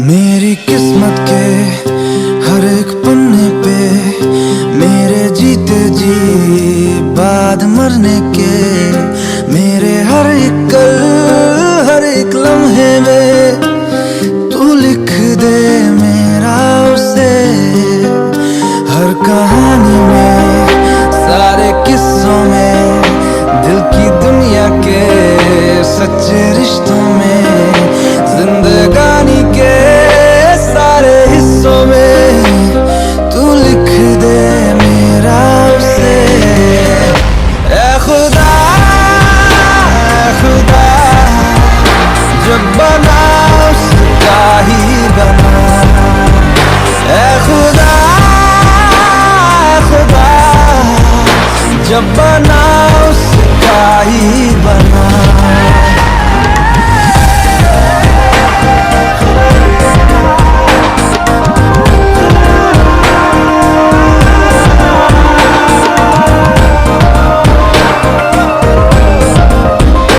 मेरी किस्मत के हर एक पन्ने पे मेरे जीते जी बाद मरने के, मेरे हर एक कल हर एक लम्हे में तू लिख दे मेरा उसे। हर कहानी में सारे किस्सों में दिल की दुनिया के सच्चे रिश्तों में जिंदगानी के सारे हिस्सों में तू लिख दे मेरा उसे। ऐ खुदा जब बना उसका ही बना। ऐ खुदा जब बना उसका ही